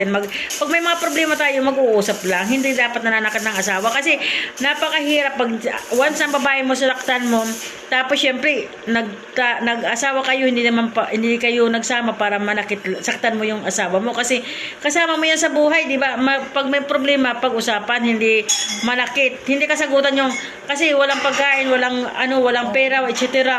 Pag may mga problema tayo, mag-uusap lang. Hindi dapat nananakit ng asawa. Kasi napakahirap pag once ang babae mo saktan mo, tapos syempre nag-asawa kayo, hindi kayo nagsama para saktan mo yung asawa mo. Kasi kasama mo yan sa buhay, di ba? Pag may problema, pag-usapan, hindi manakit. Hindi kasagutan yung kasi walang pagkain, walang pera, etc.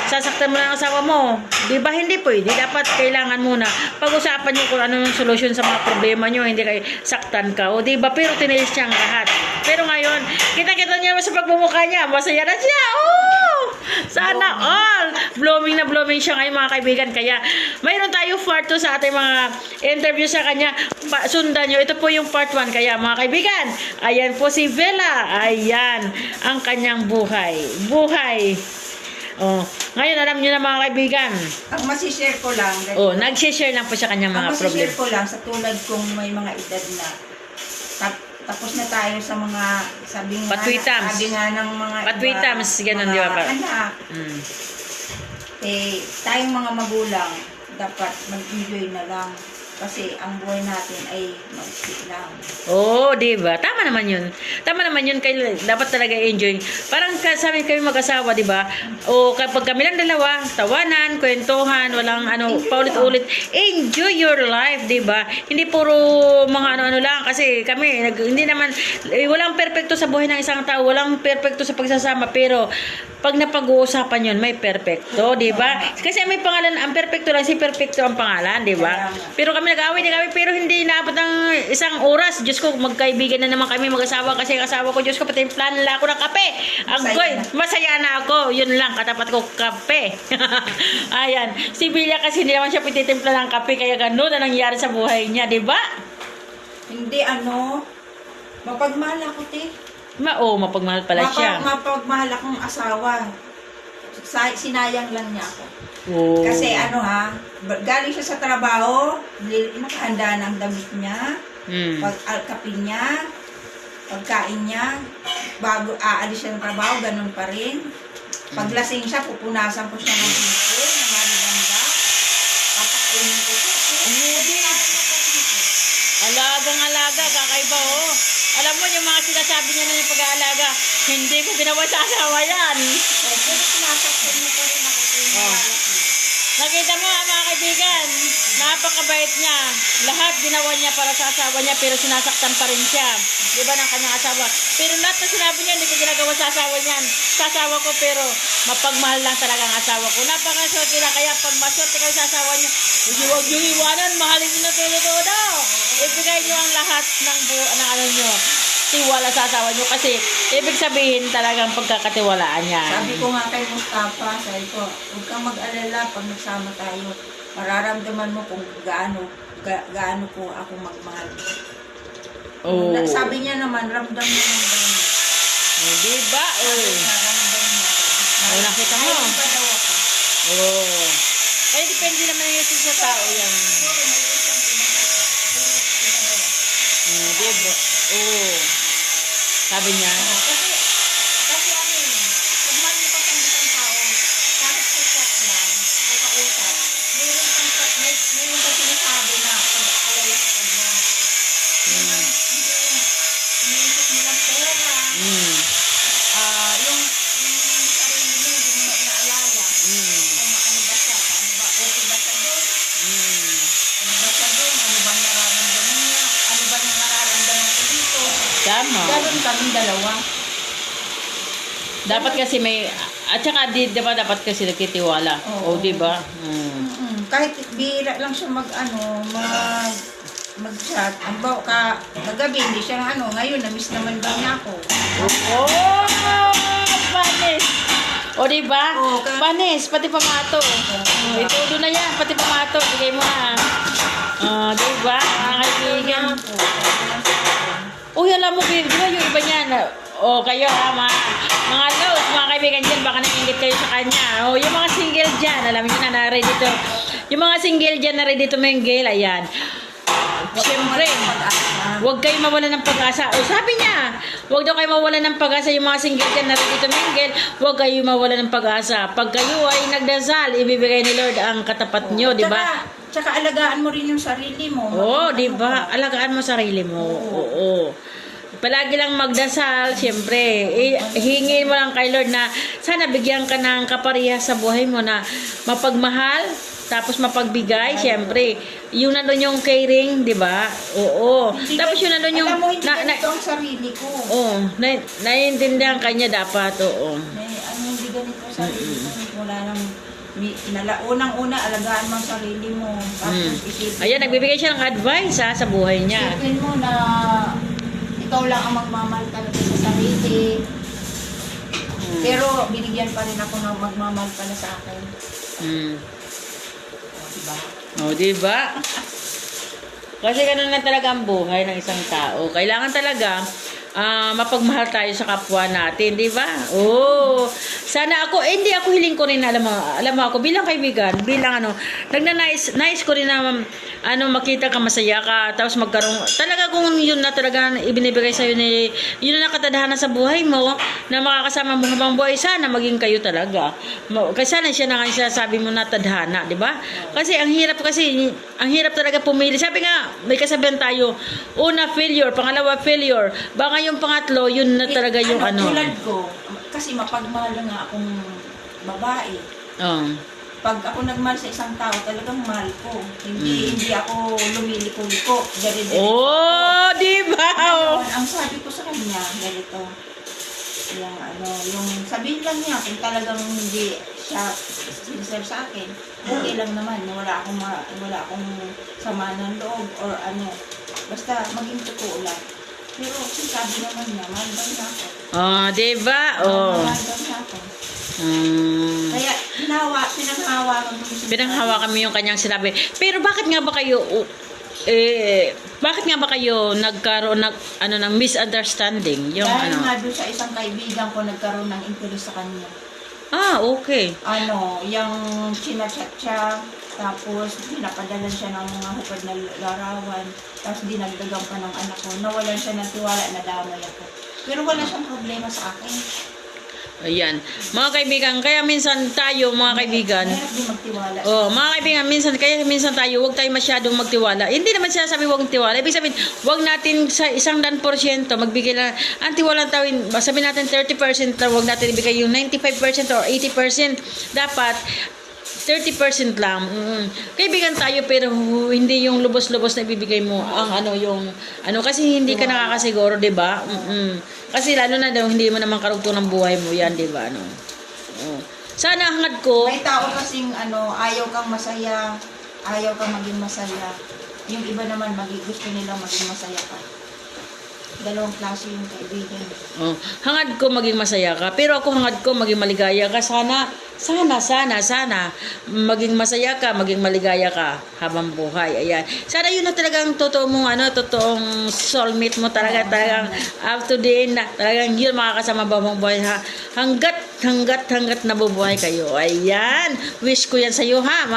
Sasaktan mo ng asawa mo. Di ba? Hindi pwede. Dapat kailangan muna pag-usapan nyo kung ano yung solusyon sa mga problema nyo, hindi kayo saktan ka, o diba? Pero tinilis niya ang lahat. Pero ngayon, kita-kita niya sa pagmumukha niya, masaya na siya. Oh! Sana all! Blooming na blooming siya ngayon, mga kaibigan. Kaya, mayroon tayo part 2 sa ating mga interview sa kanya. Sundan nyo, ito po yung part 1. Kaya, mga kaibigan, ayan po si Vela. Ayan, ang kanyang buhay. Oh, ngayon alam niyo na, mga kaibigan. Ang masishare ko lang. Oh, nag-share lang po sa kanyang mga problema. Ang masishare ko lang sa tulad kong may mga edad na tapos na tayo sa mga sabi nga ng mga patwitams, ganun, di ba pa? Anak. Tayong mga magulang dapat mag-enjoy na lang. Kasi ang buhay natin ay mag-sit lang. Oo, diba? Tama naman yun. Kayo, dapat talaga enjoy. Parang sabi kayo mag-asawa, diba? O kapag kami lang dalawa, tawanan, kwentuhan, walang paulit-ulit. Enjoy your life, diba? Hindi puro mga ano-ano lang. Kasi kami, hindi naman, walang perfecto sa buhay ng isang tao. Walang perfecto sa pagsasama. Pero, pag napag-uusapan yun, may perfecto, diba? Kasi may pangalan, ang perfecto lang, si perfecto ang pangalan, diba? Pero kami nag-away din kami, pero hindi naabot ng isang oras. Diyos ko, magkaibigan na naman kami mag-asawa kasi ang asawa ko, Diyos ko, pati plan nila ako ng kape. Masaya na ako. Yun lang, katapat ko kape. Ayan. Si Bilya kasi hindi naman siya pititimpla ng kape, kaya gano'n na nangyari sa buhay niya, di ba? Hindi, mapagmahal ako, te. Mapagmahal pala siya. Mapagmahal akong asawa. Sinayang lang niya ako. Oh. Kasi galing siya sa trabaho, nakahanda na ang damit niya, pag-alkapin niya, pagkain niya, bago aalis siya ng trabaho, ganun pa rin. Paglasing siya, pupunasan ko siya ng hipon, ng mariganda, papakainin ko siya. Alagang-alaga, kakaiba, oh. Alam mo, yung mga sinasabi niya na yung pag-aalaga, hindi ko ginawa sa asawa yan. Pero sinasaktan niya pa rin ako. Nakita mo, mga kaibigan, napakabait niya. Lahat ginawa niya para sa asawa niya, pero sinasaktan pa rin siya. Di ba, ng kanyang asawa? Pero lahat na sinabi niya, hindi ko ginagawa sa asawa niyan. Sa asawa ko, pero mapagmahal lang talaga ang asawa ko. Napakaswerte na, kaya pag maswerte kayo sa asawa niya, huwag niyo iwanan, mahalin niyo na todo. Ibigay niyo ang lahat ng ano niyo. Tiwala sa asawa niyo, kasi ibig sabihin talagang pagkakatiwalaan niya. Sabi ko nga kay Mustafa, sabi ko, huwag kang mag-alala pag nagsama tayo. Mararamdaman mo kung gaano ko ako magmahal. Oh. Sabi niya naman, ramdam niya ng ganun. Di ba? Ramdam niya. Nakita mo? Ayaw ba daw ako? Oo. Kaya depende naman yung sa tao yan. Diba? Oo. Sabi niya. Kasi pag mahal mo pa sa isang tao, kahit sa chat lang, o kausap, mayroon pa sinasabi na pag-alala ka kanya. Hindi iniisip mo lang pera. Yung sarili mo, hindi mo inaalala. Kung ano ba siya, okay ba siya doon? Ano ba siya doon? Ano ba nararamdaman niya? Ano ba nararamdaman ko dito? Tama. Ganon kaming dalawa. Dapat kasi may, at saka diba dapat kasi nagtitiwala. Oo. O diba? Kahit bihira lang siya mag-chat. Kagabi, hindi siya ngayon, na-miss naman ba niya ako. Oh! Panis! O diba? Oo, Panis, pati pamato. Itudo na yan, pati pamato. Bigay mo na. Diba? Mga kaibigan. Uy, alam mo, di ba yung iba niyan? Kayo mga lows, mga kaibigan dyan, baka nangingit kayo sa kanya. Yung mga single dyan, alam niyo na ready to. Yung mga single dyan na ready to mingle, ayan. Siyempre, huwag kayo mawala ng pag-asa. Sabi niya, huwag daw kayo mawala ng pag-asa. Yung mga single dyan na ready to mingle, huwag kayo mawala ng pag-asa. Pag kayo ay nagdasal, ibibigay ni Lord ang katapat nyo, di ba? Tsaka alagaan mo rin yung sarili mo. Oo, Ano di ba? ka. Alagaan mo sarili mo. Oo. Oo. Palagi lang magdasal, siyempre. Hingin mo lang kay Lord na sana bigyan ka ng kapariha sa buhay mo na mapagmahal, tapos mapagbigay, siyempre. Yung nandun yung caring, di ba? Oo. Hindi Tapos yung nandun yung... alam mo, hindi ganito ang sarili ko. Oo. Naiintindihan kanya dapat, oo. Hindi ganito ang sarili ko. Wala nang... Unang-una, alagaan mo ang sarili mo. Tapos isipin Ayan, mo. nagbibigay siya ng advice sa buhay niya. Isipin mo na ikaw lang ang magmamahal talaga sa sarili. Pero binigyan pa rin ako ng magmamahal pala sa akin. Mm. Diba? O, di ba? Kasi ganun na talaga ang buhay ng isang tao. Kailangan talaga mapagmahal tayo sa kapwa natin, di ba? Oo. Sana ako, hindi ako hiling ko rin, alam mo ako, bilang kaibigan, bilang nais ko rin na, makita ka, masaya ka, tapos magkaroon, talaga kung yun na talaga ibinibigay sa'yo ni, yun na nakatadhana sa buhay mo, na makakasama mo habang buhay, sana maging kayo talaga. Kasi sana siya na nga sabi mo na tadhana, di ba? Kasi ang hirap talaga pumili. Sabi nga, may kasabihan tayo, una failure, pangalawa failure, baka yung pangatlo, yun na talaga yung Tulad ko, kasi mapagmahal nga akong babae. Oh. Pag ako nagmahal sa isang tao, talagang mahal ko. Hindi ako lumiliko-liko. Oh, di ba? Ngayon, ang sabi ko sa kanya, ganito. Yung sabihin lang niya, kung talagang hindi siya sincere sa akin, okay lang naman. Wala akong sama ng loob or basta maging totoo lang. Pero sabi naman niya, mahal daw niya ako. Oh, di ba? Oh. Mahal daw niya ako. Kaya Pinanghawakan mo yung kanyang sinabi. Pero bakit nga ba kayo nagkaroon ng misunderstanding? Yung dahil nga doon sa isang kaibigan ko nagkaroon ng interest sa kanya. Okay. Yung chinachat siya, tapos pinapadala siya ng mga hupad na larawan, tapos dinagdagan pa ng anak ko, nawalan siya ng tiwala, nadamay ako. Pero wala siyang problema sa akin. Ayan. Mga kaibigan, kaya minsan tayo, mga kaibigan, Mahirap din magtiwala. mga kaibigan, minsan tayo, huwag tayo masyadong magtiwala. Hindi naman sinasabi huwag tiwala. Ibig sabihin, huwag natin sa 100% magbigay na, ang tiwala tayo, sabihin natin 30%, huwag natin ibigay yung 95% or 80%. Dapat, 30% lang. Kaibigan tayo pero hindi yung lubos-lubos na ibibigay mo ang kasi hindi ka nakakasiguro, 'di ba? Kasi lalo na daw hindi mo naman karugtong ng buhay mo 'yan, 'di ba? Sana hangad ko. May tao kasing ayaw kang masaya, ayaw kang maging masaya. Yung iba naman gusto nilang maging masaya ka. Dalawang klase yung kaibigan. Hangad ko maging masaya ka, pero ako hangad ko maging maligaya ka. Sana maging masaya ka, maging maligaya ka habang buhay. Ayan. Sana yun na talagang totoo mong totoong soulmate mo talagang up to the end na talagang yun makakasama ba mong buhay ha. Hanggat nabubuhay kayo. Ayan. Wish ko yan sa iyo ha.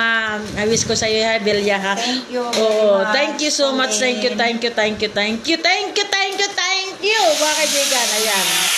Wish ko sa iyo ha, Belia ha. Thank you. Thank you so much. Thank you. Mga kaibigan. Ayan.